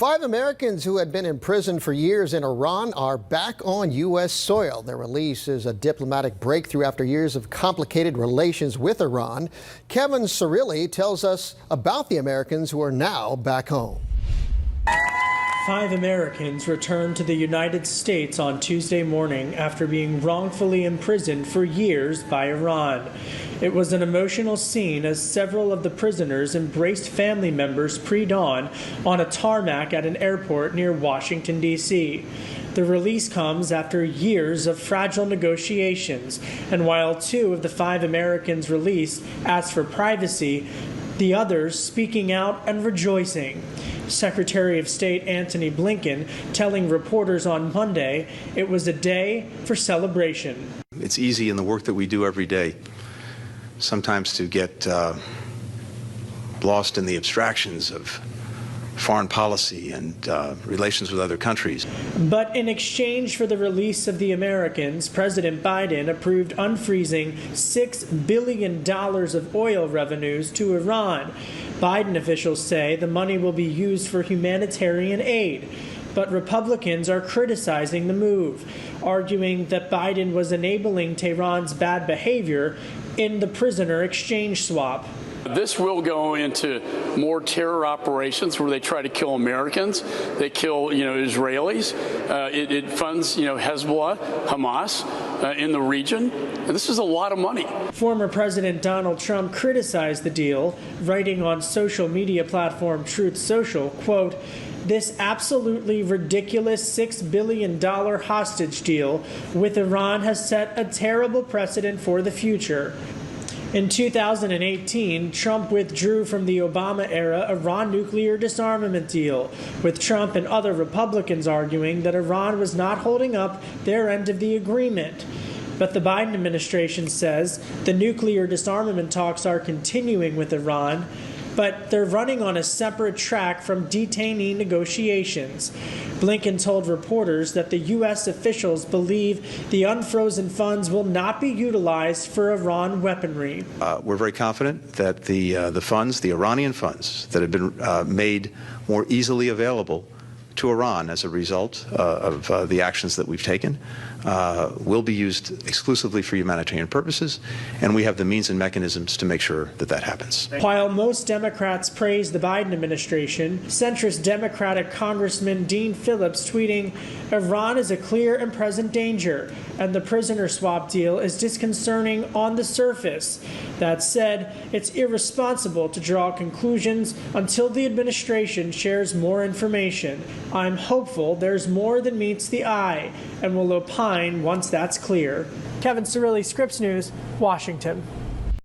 5 Americans who had been imprisoned for years in Iran are back on U.S. soil. Their release is a diplomatic breakthrough after years of complicated relations with Iran. Kevin Cirilli tells us about the Americans who are now back home. 5 Americans returned to the United States on Tuesday morning after being wrongfully imprisoned for years by Iran. It was an emotional scene as several of the prisoners embraced family members pre-dawn on a tarmac at an airport near Washington, D.C. The release comes after years of fragile negotiations, and while 2 of the 5 Americans released asked for privacy, the others speaking out and rejoicing. Secretary of State Antony Blinken telling reporters on Monday it was a day for celebration. It's easy in the work that we do every day sometimes to get lost in the abstractions of foreign policy and relations with other countries. But in exchange for the release of the Americans, President Biden approved unfreezing $6 billion of oil revenues to Iran. Biden officials say the money will be used for humanitarian aid. But Republicans are criticizing the move, arguing that Biden was enabling Tehran's bad behavior in the prisoner exchange swap. This will go into more terror operations where they try to kill Americans. They kill, Israelis. It funds, Hezbollah, Hamas in the region. And this is a lot of money. Former President Donald Trump criticized the deal, writing on social media platform Truth Social, quote, "This absolutely ridiculous $6 billion hostage deal with Iran has set a terrible precedent for the future." In 2018, Trump withdrew from the Obama-era Iran nuclear disarmament deal, with Trump and other Republicans arguing that Iran was not holding up their end of the agreement. But the Biden administration says the nuclear disarmament talks are continuing with Iran, but they're running on a separate track from detainee negotiations. Blinken told reporters that the U.S. officials believe the unfrozen funds will not be utilized for Iran weaponry. We're very confident that the funds, the Iranian funds, that have been made more easily available to Iran as a result of the actions that we've taken will be used exclusively for humanitarian purposes, and we have the means and mechanisms to make sure that that happens. While most Democrats praise the Biden administration, centrist Democratic Congressman Dean Phillips tweeting, "Iran is a clear and present danger, and the prisoner swap deal is disconcerting on the surface. That said, it's irresponsible to draw conclusions until the administration shares more information. I'm hopeful there's more than meets the eye, and will opine once that's clear." Kevin Cirilli, Scripps News, Washington.